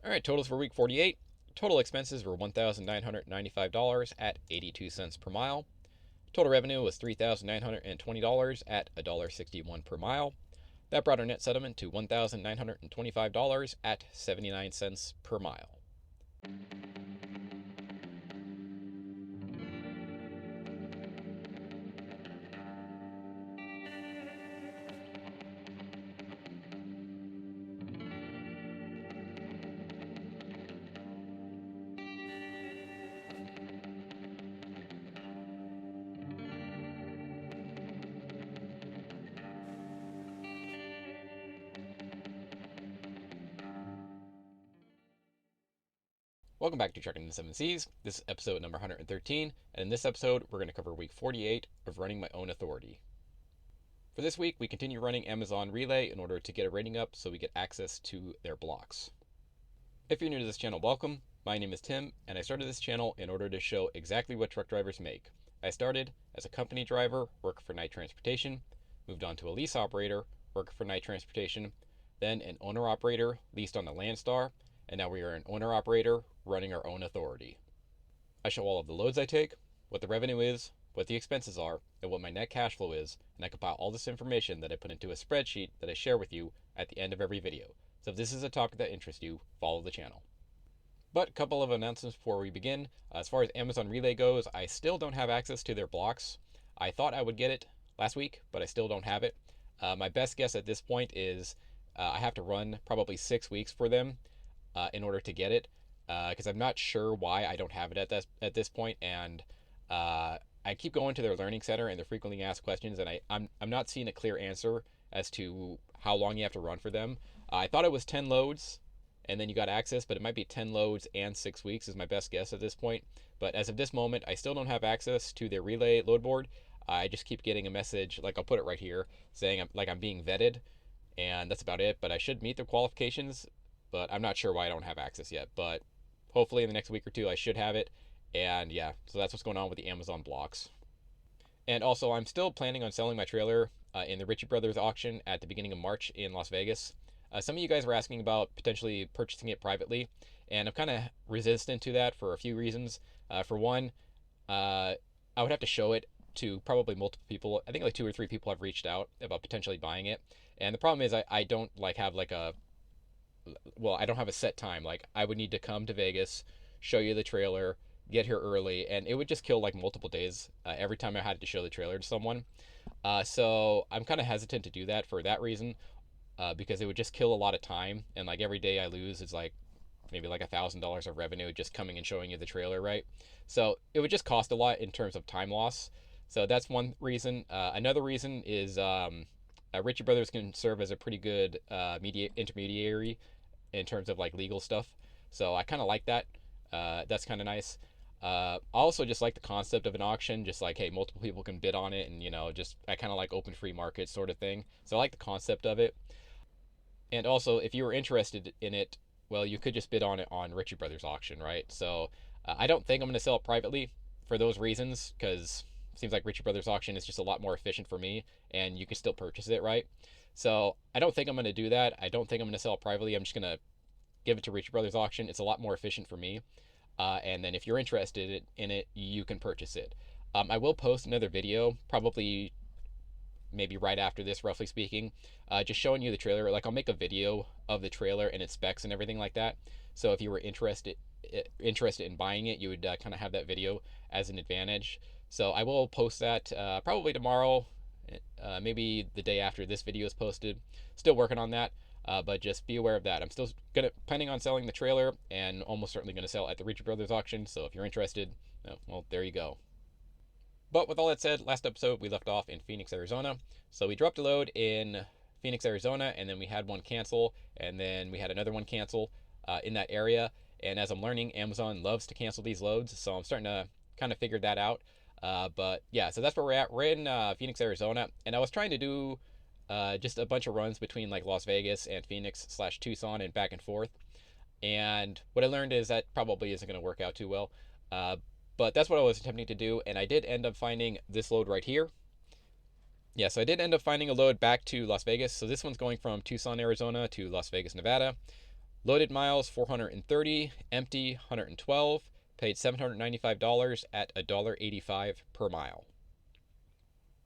All right, totals for week 48. Total expenses were $1,995 at 82 cents per mile. Total revenue was $3,920 at $1.61 per mile. That brought our net settlement to $1,925 at 79 cents per mile. Welcome back to Trucking in the 7 Seas. This is episode number 113, and in this episode, we're going to cover week 48 of running my own authority. For this week, we continue running Amazon Relay in order to get a rating up so we get access to their blocks. If you're new to this channel, welcome. My name is Tim, and I started this channel in order to show exactly what truck drivers make. I started as a company driver, working for night transportation, moved on to a lease operator, working for night transportation, then an owner-operator leased on the Landstar, and now we are an owner-operator running our own authority. I show all of the loads I take, what the revenue is, what the expenses are, and what my net cash flow is, and I compile all this information that I put into a spreadsheet that I share with you at the end of every video. So if this is a topic that interests you, follow the channel. But a couple of announcements before we begin. As far as Amazon Relay goes, I still don't have access to their blocks. I thought I would get it last week, but I still don't have it. My best guess at this point is I have to run probably 6 weeks for them in order to get it, because I'm not sure why I don't have it at this point, and I keep going to their learning center and their frequently asked questions, and I'm not seeing a clear answer as to how long you have to run for them. I thought it was 10 loads and then you got access, but it might be 10 loads and 6 weeks is my best guess at this point. But as of this moment, I still don't have access to their relay load board. I just keep getting a message, like I'll put it right here, saying I'm being vetted, and that's about it. But I should meet the qualifications, but I'm not sure why I don't have access yet. But hopefully in the next week or two I should have it. And yeah, so that's what's going on with the Amazon blocks. And also, I'm still planning on selling my trailer in the Ritchie Brothers auction at the beginning of March in Las Vegas. Some of you guys were asking about potentially purchasing it privately, and I'm kind of resistant to that for a few reasons. For one, I would have to show it to probably multiple people. I think like 2 or 3 people have reached out about potentially buying it. And the problem is I don't have I don't have a set time. Like, I would need to come to Vegas, show you the trailer, get here early, and it would just kill like multiple days every time I had to show the trailer to someone. So I'm kind of hesitant to do that for that reason, because it would just kill a lot of time, and like every day I lose is like maybe like $1,000 of revenue just coming and showing you the trailer, right? So it would just cost a lot in terms of time loss. So that's one reason. Another reason is Ritchie Brothers can serve as a pretty good intermediary in terms of like legal stuff. So I kind of like that. That's kind of nice. I also just like the concept of an auction, just like, hey, multiple people can bid on it, and just I kind of like open free market sort of thing. So I like the concept of it. And also, if you were interested in it, well, you could just bid on it on Ritchie Brothers auction, right? So I don't think I'm going to sell it privately for those reasons, because it seems like Ritchie Brothers auction is just a lot more efficient for me, and you can still purchase it, right? So I don't think I'm going to do that. I don't think I'm going to sell it privately. I'm just going to give it to Ritchie Brothers auction. It's a lot more efficient for me. And then if you're interested in it, you can purchase it. I will post another video, probably maybe right after this, roughly speaking, just showing you the trailer. Like, I'll make a video of the trailer and its specs and everything like that. So if you were interested in buying it, you would kind of have that video as an advantage. So I will post that probably tomorrow, maybe the day after this video is posted. Still working on that. But just be aware of that. I'm still planning on selling the trailer, and almost certainly going to sell at the Ritchie Brothers auction. So if you're interested, well, there you go. But with all that said, last episode we left off in Phoenix, Arizona. So we dropped a load in Phoenix, Arizona, and then we had one cancel, and then we had another one cancel in that area. And as I'm learning, Amazon loves to cancel these loads, so I'm starting to kind of figure that out. But yeah, so that's where we're at. We're in Phoenix, Arizona, and I was trying to do just a bunch of runs between like Las Vegas and Phoenix/Tucson and back and forth. And what I learned is that probably isn't going to work out too well. But that's what I was attempting to do, and I did end up finding this load right here. Yeah, so I did end up finding a load back to Las Vegas. So this one's going from Tucson, Arizona to Las Vegas, Nevada. Loaded miles 430, empty 112, paid $795 at $1.85 per mile.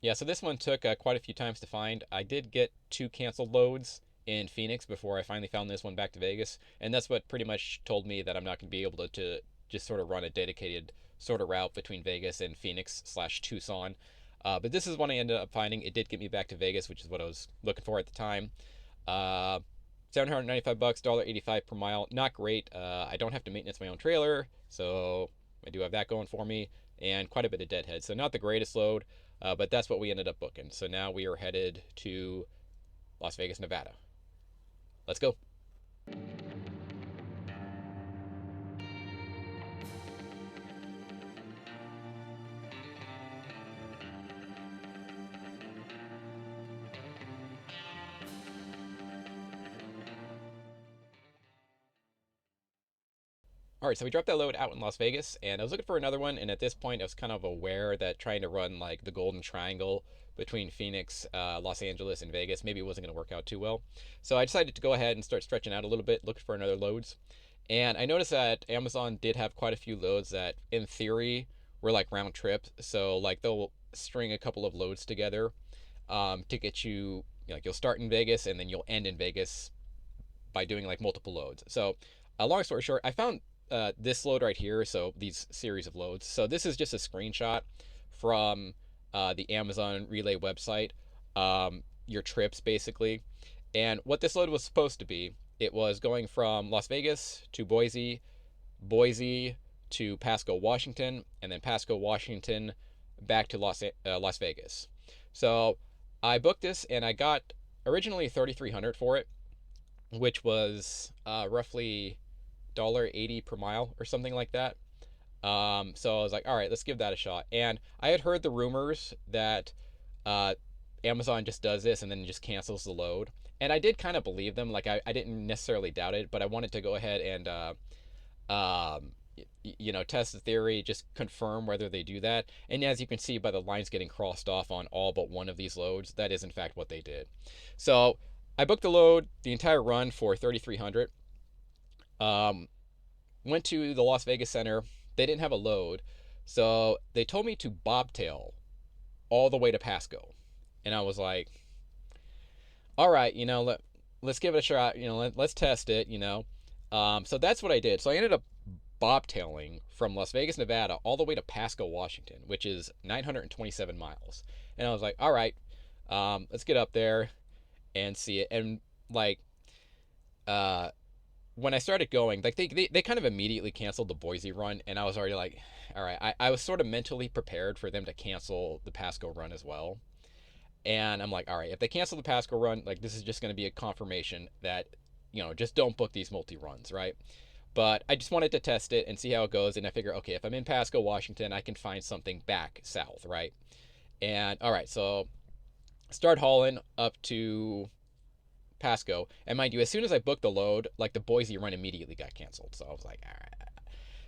Yeah, so this one took quite a few times to find. I did get 2 canceled loads in Phoenix before I finally found this one back to Vegas, and that's what pretty much told me that I'm not going to be able to just sort of run a dedicated sort of route between Vegas and Phoenix / Tucson. But this is one I ended up finding. It did get me back to Vegas, which is what I was looking for at the time. Uh, $795, $1.85 per mile. Not great. I don't have to maintenance my own trailer, so I do have that going for me, and quite a bit of deadhead. So not the greatest load, but that's what we ended up booking. So now we are headed to Las Vegas, Nevada. Let's go. All right, so we dropped that load out in Las Vegas, and I was looking for another one. And at this point, I was kind of aware that trying to run like the Golden Triangle between Phoenix, Los Angeles, and Vegas maybe it wasn't going to work out too well. So I decided to go ahead and start stretching out a little bit, looking for another loads. And I noticed that Amazon did have quite a few loads that, in theory, were like round trips. So like they'll string a couple of loads together to get you, like you'll start in Vegas and then you'll end in Vegas by doing like multiple loads. So, long story short, I found this load right here. So these series of loads. So this is just a screenshot from the Amazon Relay website. Your trips basically, and what this load was supposed to be. It was going from Las Vegas to Boise, Boise to Pasco, Washington, and then Pasco, Washington back to Las Vegas. So I booked this and I got originally $3,300 for it, which was roughly $1.80 per mile or something like that. So I was like, all right, let's give that a shot. And I had heard the rumors that Amazon just does this and then just cancels the load. And I did kind of believe them. Like I didn't necessarily doubt it, but I wanted to go ahead and test the theory, just confirm whether they do that. And as you can see by the lines getting crossed off on all but one of these loads, that is in fact what they did. So I booked the load, the entire run for $3,300. Went to the Las Vegas Center. They didn't have a load, so they told me to bobtail all the way to Pasco. And I was like, all right, let's give it a shot. Let's test it. So that's what I did. So I ended up bobtailing from Las Vegas, Nevada, all the way to Pasco, Washington, which is 927 miles. And I was like, all right, let's get up there and see it. And like, when I started going, like they kind of immediately canceled the Boise run, and I was already like, all right, I was sort of mentally prepared for them to cancel the Pasco run as well. And I'm like, all right, if they cancel the Pasco run, like this is just going to be a confirmation that, just don't book these multi-runs, right? But I just wanted to test it and see how it goes. And I figure, okay, if I'm in Pasco, Washington, I can find something back south, right? And all right, so start hauling up to Pasco. And mind you, as soon as I booked the load, like the Boise run immediately got canceled. So I was like,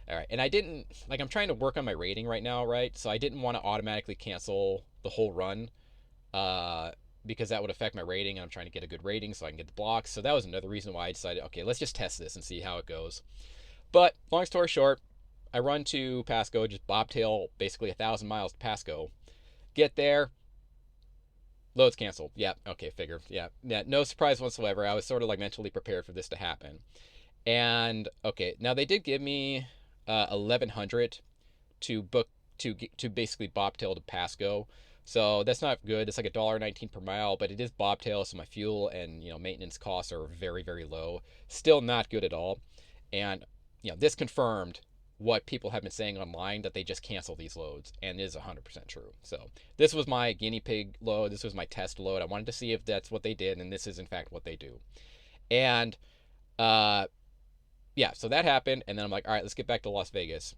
all right. And I didn't, like, I'm trying to work on my rating right now, right? So I didn't want to automatically cancel the whole run because that would affect my rating. And I'm trying to get a good rating so I can get the blocks. So that was another reason why I decided, okay, let's just test this and see how it goes. But long story short, I run to Pasco, just bobtail basically 1,000 miles to Pasco. Get there, load's canceled. Yeah, okay, figure. Yeah, no surprise whatsoever. I was sort of like mentally prepared for this to happen. And okay, now they did give me 1,100 to book to basically bobtail to Pasco. So that's not good. It's like $1.19 per mile, but it is bobtail, so my fuel and maintenance costs are very, very low. Still not good at all. And this confirmed what people have been saying online, that they just cancel these loads, and it is 100% true. So this was my guinea pig load. This was my test load. I wanted to see if that's what they did, and this is in fact what they do. And yeah, so that happened, and then I'm like, all right, let's get back to Las Vegas.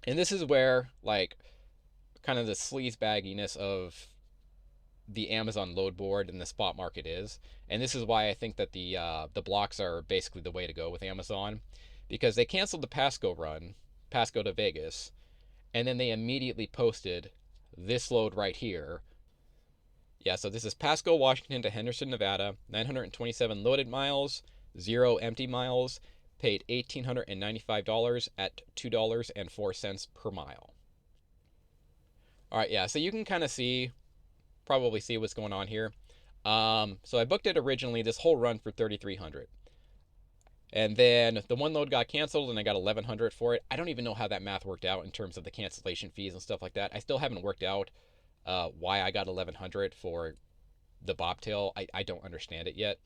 And this is where like kind of the sleaze bagginess of the Amazon load board and the spot market is. And this is why I think that the blocks are basically the way to go with Amazon, because they canceled the Pasco run, Pasco to Vegas, and then they immediately posted this load right here. Yeah, so this is Pasco, Washington to Henderson, Nevada, 927 loaded miles, 0 empty miles, paid $1,895 at $2.04 per mile. All right, yeah, so you can kind of probably see what's going on here. So I booked it originally, this whole run for $3,300. And then the one load got canceled and I got $1,100 for it. I don't even know how that math worked out in terms of the cancellation fees and stuff like that. I still haven't worked out why I got $1,100 for the bobtail. I don't understand it yet.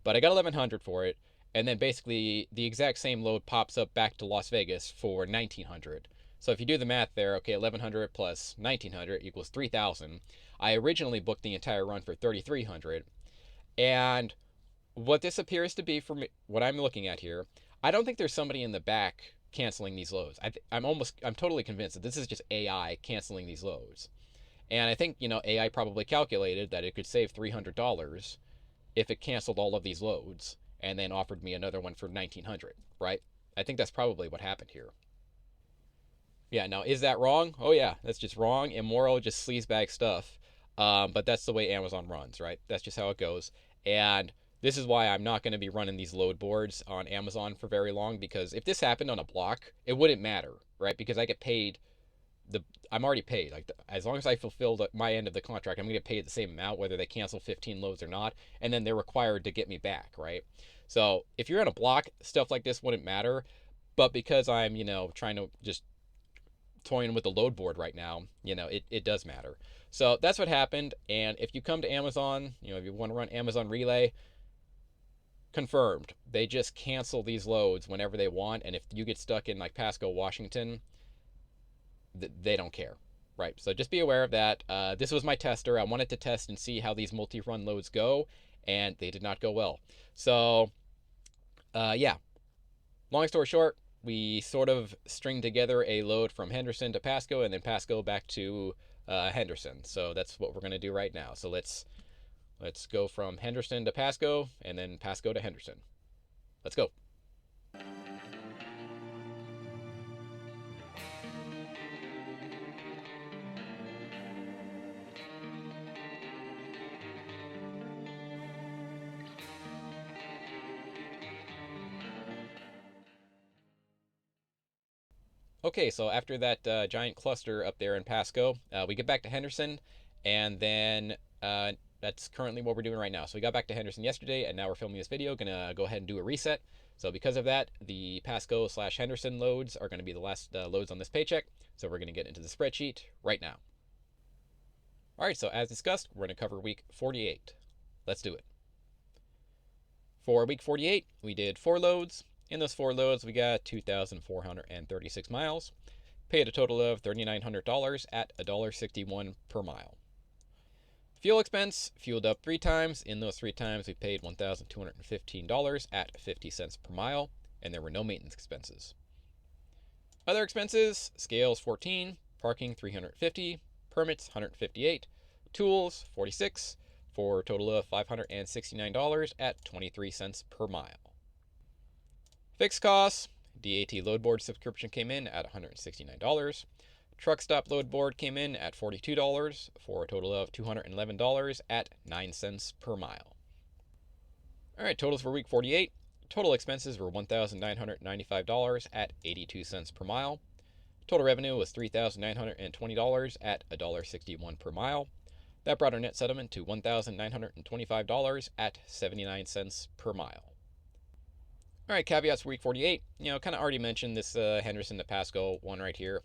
But I got $1,100 for it. And then basically the exact same load pops up back to Las Vegas for $1,900. So if you do the math there, okay, $1,100 plus $1,900 equals $3,000. I originally booked the entire run for $3,300. And what this appears to be, from what I'm looking at here, I don't think there's somebody in the back canceling these loads. I'm totally convinced that this is just AI canceling these loads. And I think, AI probably calculated that it could save $300 if it canceled all of these loads and then offered me another one for $1,900, right? I think that's probably what happened here. Yeah, now is that wrong? Oh yeah, that's just wrong, immoral, just sleazebag stuff. But that's the way Amazon runs, right? That's just how it goes. And this is why I'm not going to be running these load boards on Amazon for very long, because if this happened on a block, it wouldn't matter, right? Because I get paid I'm already paid. Like, as long as I fulfill my end of the contract, I'm going to get paid the same amount, whether they cancel 15 loads or not. And then they're required to get me back, right? So if you're on a block, stuff like this wouldn't matter. But because I'm, trying to just toying with the load board right now, it does matter. So that's what happened. And if you come to Amazon, if you want to run Amazon Relay, confirmed. They just cancel these loads whenever they want. And if you get stuck in like Pasco, Washington, they don't care, right? So just be aware of that. This was my tester. I wanted to test and see how these multi-run loads go, and they did not go well. So, yeah, long story short, we sort of stringed together a load from Henderson to Pasco and then Pasco back to Henderson. So that's what we're going to do right now. So let's go from Henderson to Pasco and then Pasco to Henderson. Let's go. Okay, so after that giant cluster up there in Pasco, we get back to Henderson, and then that's currently what we're doing right now. So we got back to Henderson yesterday, and now we're filming this video. Gonna go ahead and do a reset. So because of that, the Pasco/Henderson loads are going to be the last loads on this paycheck. So we're going to get into the spreadsheet right now. All right, so as discussed, we're going to cover week 48. Let's do it. For week 48, we did 4 loads. In those 4 loads, we got 2,436 miles, paid a total of $3,900 at $1.61 per mile. Fuel expense, fueled up 3 times. In those 3 times, we paid $1,215 at 50 cents per mile, and there were no maintenance expenses. Other expenses, scales 14, parking 350, permits 158, tools 46, for a total of $569 at 23 cents per mile. Fixed costs, DAT load board subscription came in at $169. Truck stop load board came in at $42 for a total of $211 at 9 cents per mile. All right, totals for week 48. Total expenses were $1,995 at 82 cents per mile. Total revenue was $3,920 at $1.61 per mile. That brought our net settlement to $1,925 at 79 cents per mile. All right, caveats for week 48. Kind of already mentioned this Henderson to Pasco one right here.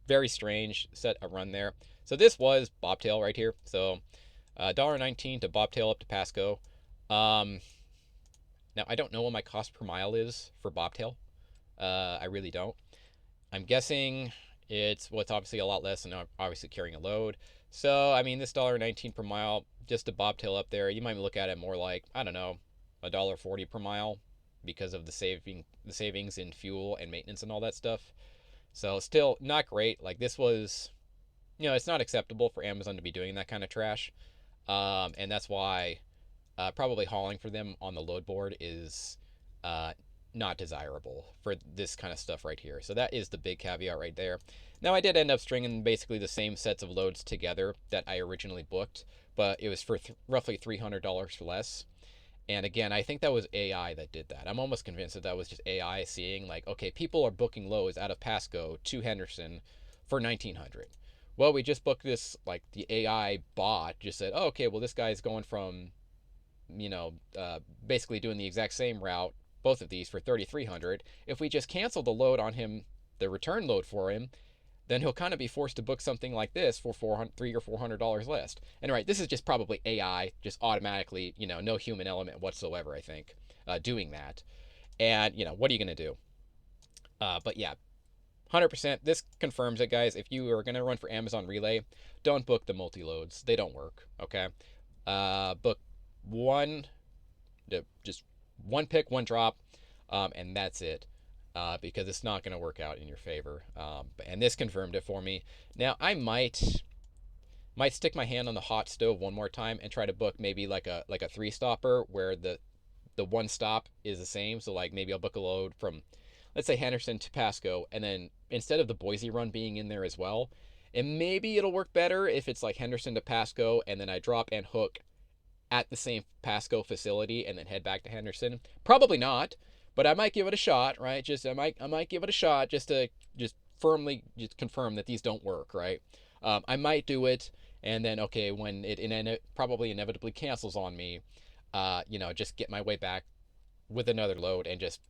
Very strange set of run there. So this was bobtail right here. So $1.19 to bobtail up to Pasco. Now, I don't know what my cost per mile is for bobtail. I really don't. I'm guessing it's obviously a lot less than obviously carrying a load. So, I mean, this $1.19 per mile, just to bobtail up there, you might look at it more like, I don't know, $1.40 per mile because of the savings in fuel and maintenance and all that stuff. So still not great. Like, this was, it's not acceptable for Amazon to be doing that kind of trash. And that's why probably hauling for them on the load board is not desirable for this kind of stuff right here. So that is the big caveat right there. Now, I did end up stringing basically the same sets of loads together that I originally booked, but it was for roughly $300 less. And again, I think that was AI that did that. I'm almost convinced that that was just AI seeing like, okay, people are booking loads out of Pasco to Henderson for 1900. Well, we just booked this, like the AI bot just said, oh, okay, well, this guy's going from, basically doing the exact same route, both of these for 3300. If we just cancel the load on him, the return load for him, then he'll kind of be forced to book something like this for $300 or $400 less. And right, this is just probably AI, just automatically, no human element whatsoever, I think, doing that. And, what are you going to do? But yeah, 100%, this confirms it, guys. If you are going to run for Amazon Relay, don't book the multi-loads. They don't work, okay? Book one, just one pick, one drop, and that's it. Because it's not going to work out in your favor. And this confirmed it for me. Now, I might stick my hand on the hot stove one more time and try to book maybe like a 3-stopper where the one stop is the same. So like maybe I'll book a load from, let's say, Henderson to Pasco, and then instead of the Boise run being in there as well, and maybe it'll work better if it's like Henderson to Pasco and then I drop and hook at the same Pasco facility and then head back to Henderson. Probably not. But I might give it a shot, right? I might give it a shot just to firmly confirm that these don't work, right? I might do it, and then okay, when it probably inevitably cancels on me, just get my way back with another load and just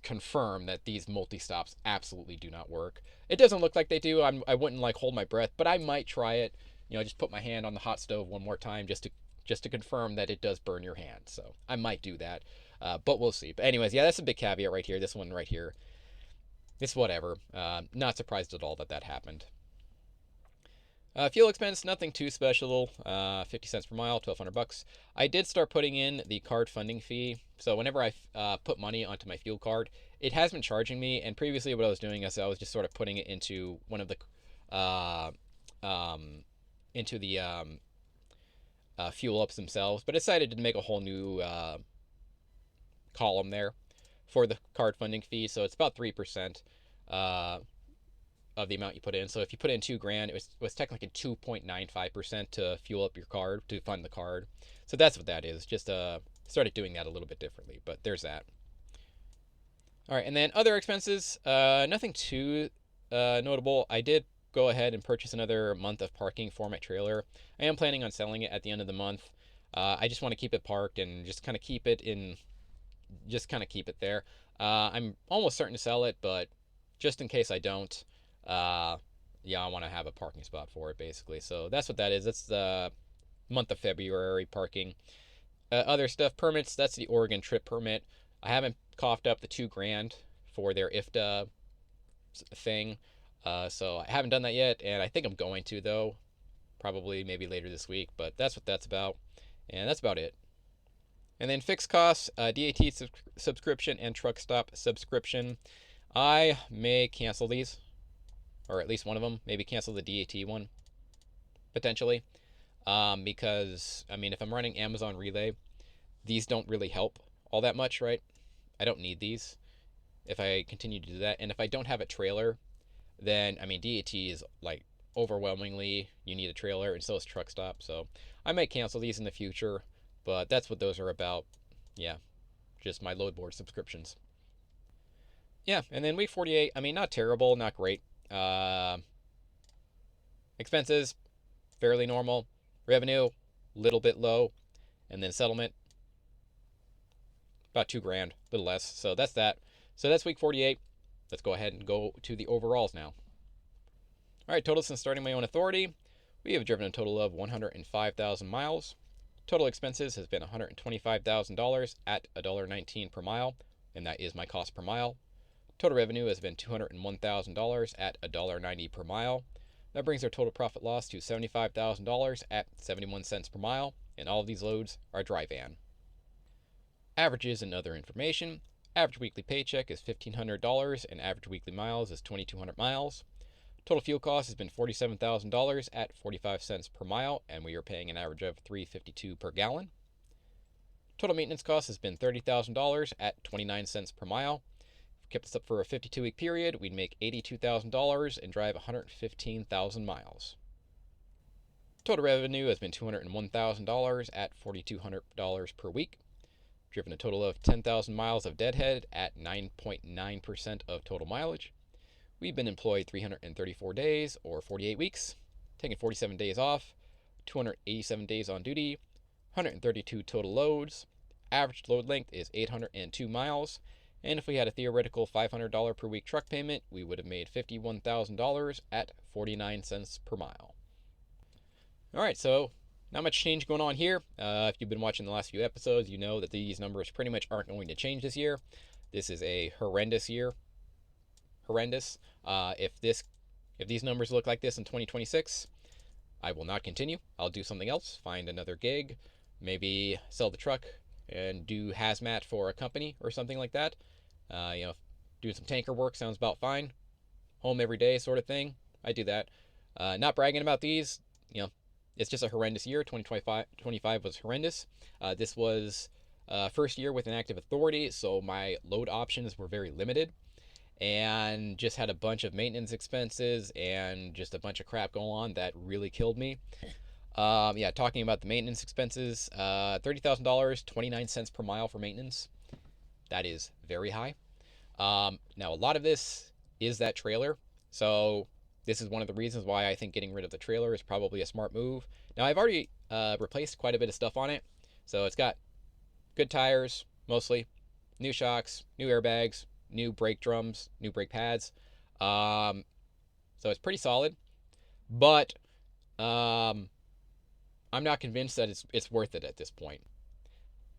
confirm that these multi-stops absolutely do not work. It doesn't look like they do. I wouldn't like hold my breath, but I might try it. Just put my hand on the hot stove one more time just to confirm that it does burn your hand. So I might do that. But we'll see. But anyways, yeah, that's a big caveat right here. This one right here. It's whatever. Not surprised at all that happened. Fuel expense, nothing too special. 50 cents per mile, $1,200. I did start putting in the card funding fee. So whenever I put money onto my fuel card, it has been charging me. And previously what I was doing is I was just sort of putting it into one of the fuel ups themselves. But I decided to make a whole new column there for the card funding fee. So it's about 3% of the amount you put in. So if you put in $2,000, it was technically 2.95% to fuel up your card, to fund the card. So that's what that is. Just started doing that a little bit differently, but there's that. All right, and then other expenses, nothing too notable. I did go ahead and purchase another month of parking for my trailer. I am planning on selling it at the end of the month. I just want to keep it parked and just kind of keep it there. I'm almost certain to sell it, but just in case I don't, I want to have a parking spot for it, basically. So that's what that is. That's the month of February parking. Other stuff, permits, that's the Oregon trip permit. I haven't coughed up the $2,000 for their IFTA thing, so I haven't done that yet, and I think I'm going to, though, probably maybe later this week, but that's what that's about, and that's about it. And then fixed costs, DAT subscription and truck stop subscription. I may cancel these, or at least one of them. Maybe cancel the DAT one, potentially. Because, if I'm running Amazon Relay, these don't really help all that much, right? I don't need these if I continue to do that. And if I don't have a trailer, then, DAT is like overwhelmingly you need a trailer, and so is truck stop. So I might cancel these in the future. But that's what those are about. Yeah, just my load board subscriptions. Yeah, and then week 48, not terrible, not great. Expenses, fairly normal. Revenue, little bit low. And then settlement, about $2,000, a little less. So that's that. So that's week 48. Let's go ahead and go to the overalls now. All right, total since starting my own authority, we have driven a total of 105,000 miles. Total expenses has been $125,000 at $1.19 per mile, and that is my cost per mile. Total revenue has been $201,000 at $1.90 per mile. That brings our total profit loss to $75,000 at 71 cents per mile, and all of these loads are dry van. Averages and other information. Average weekly paycheck is $1,500, and average weekly miles is 2,200 miles. Total fuel cost has been $47,000 at 45 cents per mile, and we are paying an average of $3.52 per gallon. Total maintenance cost has been $30,000 at 29 cents per mile. If we kept this up for a 52-week period, we'd make $82,000 and drive 115,000 miles. Total revenue has been $201,000 at $4,200 per week. driven a total of 10,000 miles of deadhead at 9.9% of total mileage. We've been employed 334 days, or 48 weeks, taken 47 days off, 287 days on duty, 132 total loads. Average load length is 802 miles. And if we had a theoretical $500 per week truck payment, we would have made $51,000 at 49 cents per mile. All right, so not much change going on here. If you've been watching the last few episodes, you know that these numbers pretty much aren't going to change this year. This is a horrendous year. Horrendous. If these numbers look like this in 2026, I will not continue. I'll do something else, find another gig, maybe sell the truck and do hazmat for a company or something like that. Doing some tanker work sounds about fine. Home every day sort of thing. I do that. Not bragging about these. It's just a horrendous year. 2025 was horrendous. This was first year with an active authority, so my load options were very limited, and just had a bunch of maintenance expenses and just a bunch of crap going on that really killed me. Talking about the maintenance expenses, $30,000, 29 cents per mile for maintenance. That is very high. Now, a lot of this is that trailer. So this is one of the reasons why I think getting rid of the trailer is probably a smart move. Now, I've already replaced quite a bit of stuff on it. So it's got good tires, mostly, new shocks, new airbags, new brake drums, new brake pads. So it's pretty solid. But I'm not convinced that it's worth it at this point.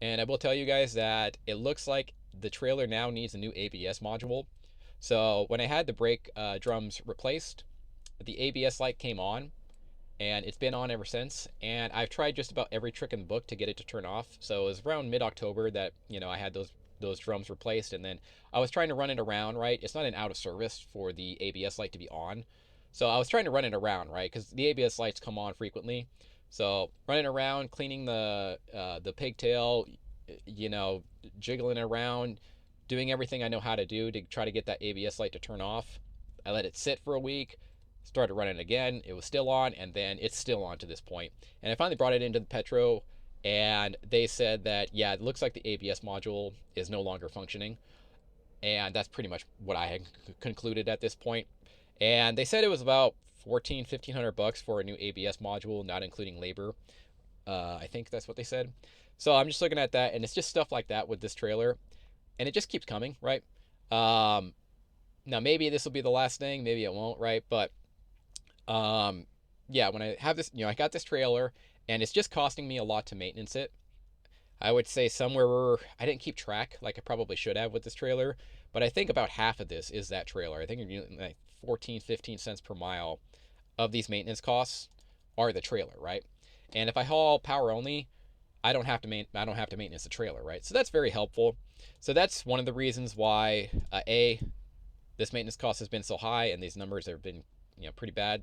And I will tell you guys that it looks like the trailer now needs a new ABS module. So when I had the brake drums replaced, the ABS light came on, and it's been on ever since. And I've tried just about every trick in the book to get it to turn off. So it was around mid-October that I had those drums replaced, and then I was trying to run it around, right? It's not an out of service for the ABS light to be on. So I was trying to run it around, right? Because the ABS lights come on frequently. So running around, cleaning the pigtail, jiggling it around, doing everything I know how to do to try to get that ABS light to turn off. I let it sit for a week, started running again. It was still on, and then it's still on to this point. And I finally brought it into the Petro, and they said that, yeah, it looks like the ABS module is no longer functioning. And that's pretty much what I had concluded at this point. And they said it was about $1,500 for a new ABS module, not including labor. I think that's what they said. So I'm just looking at that, and it's just stuff like that with this trailer, and it just keeps coming, right? Now maybe this will be the last thing, maybe it won't, right? But when I have this, I got this trailer, and it's just costing me a lot to maintenance it. I would say somewhere, I didn't keep track like I probably should have with this trailer, but I think about half of this is that trailer. I think like 14, 15 cents per mile of these maintenance costs are the trailer, right? And if I haul power only, I don't have to maintenance the trailer, right? So that's very helpful. So that's one of the reasons why this maintenance cost has been so high, and these numbers have been pretty bad.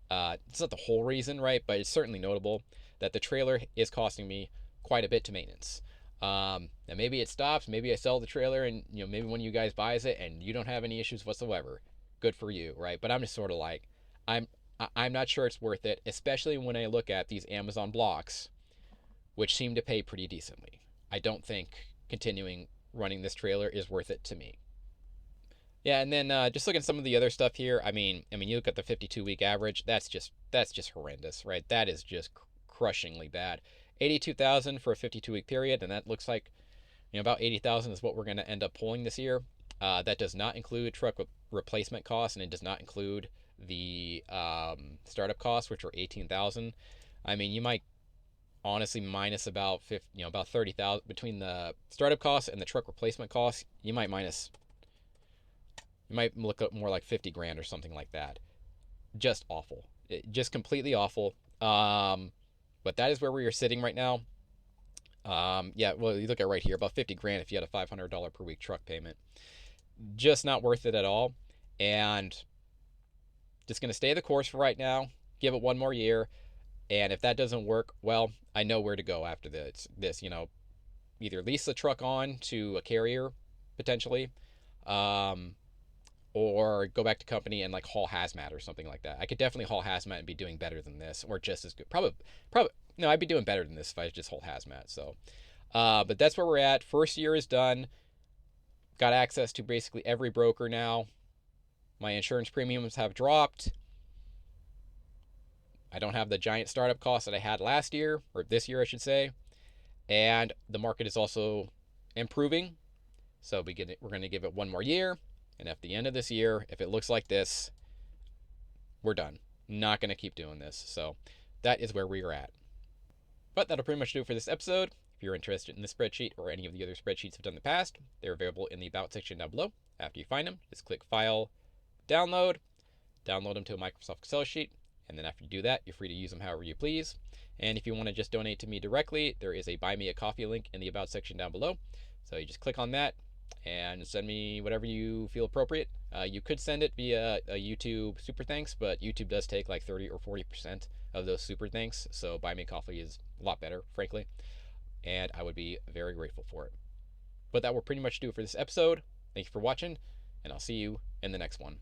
It's not the whole reason, right? But it's certainly notable that the trailer is costing me quite a bit to maintenance. Now maybe it stops, maybe I sell the trailer, and maybe one of you guys buys it and you don't have any issues whatsoever. Good for you, right? But I'm just sort of like, I'm not sure it's worth it, especially when I look at these Amazon blocks, which seem to pay pretty decently. I don't think continuing running this trailer is worth it to me. Yeah, and then just look at some of the other stuff here. I mean, you look at the 52-week average. That's just horrendous, right? That is just crushingly bad. 82,000 for a 52-week period, and that looks like about 80,000 is what we're going to end up pulling this year. That does not include truck replacement costs, and it does not include the startup costs, which are 18,000. I mean, you might honestly minus about 30,000 between the startup costs and the truck replacement costs. You might look up more like 50 grand or something like that. Just awful. Just completely awful. But that is where we are sitting right now. Well, you look at right here, about 50 grand if you had a $500 per week truck payment. Just not worth it at all. And just going to stay the course for right now, give it one more year. And if that doesn't work, well, I know where to go after this. Either lease the truck on to a carrier, potentially, or go back to company and like haul hazmat or something like that. I could definitely haul hazmat and be doing better than this, or just as good. Probably, no, I'd be doing better than this if I just haul hazmat. So, But that's where we're at. First year is done. Got access to basically every broker now. My insurance premiums have dropped. I don't have the giant startup costs that I had last year, or this year, I should say. And the market is also improving. So we're going to give it one more year. And at the end of this year, if it looks like this, we're done. Not going to keep doing this. So that is where we are at. But that'll pretty much do it for this episode. If you're interested in this spreadsheet or any of the other spreadsheets I've done in the past, they're available in the About section down below. After you find them, just click File, Download them to a Microsoft Excel sheet, and then after you do that, you're free to use them however you please. And if you want to just donate to me directly, there is a Buy Me a Coffee link in the About section down below. So you just click on that and send me whatever you feel appropriate. You could send it via a YouTube super thanks, but YouTube does take like 30 or 40% of those super thanks. So Buy Me a Coffee is a lot better, frankly. And I would be very grateful for it. But that will pretty much do it for this episode. Thank you for watching, and I'll see you in the next one.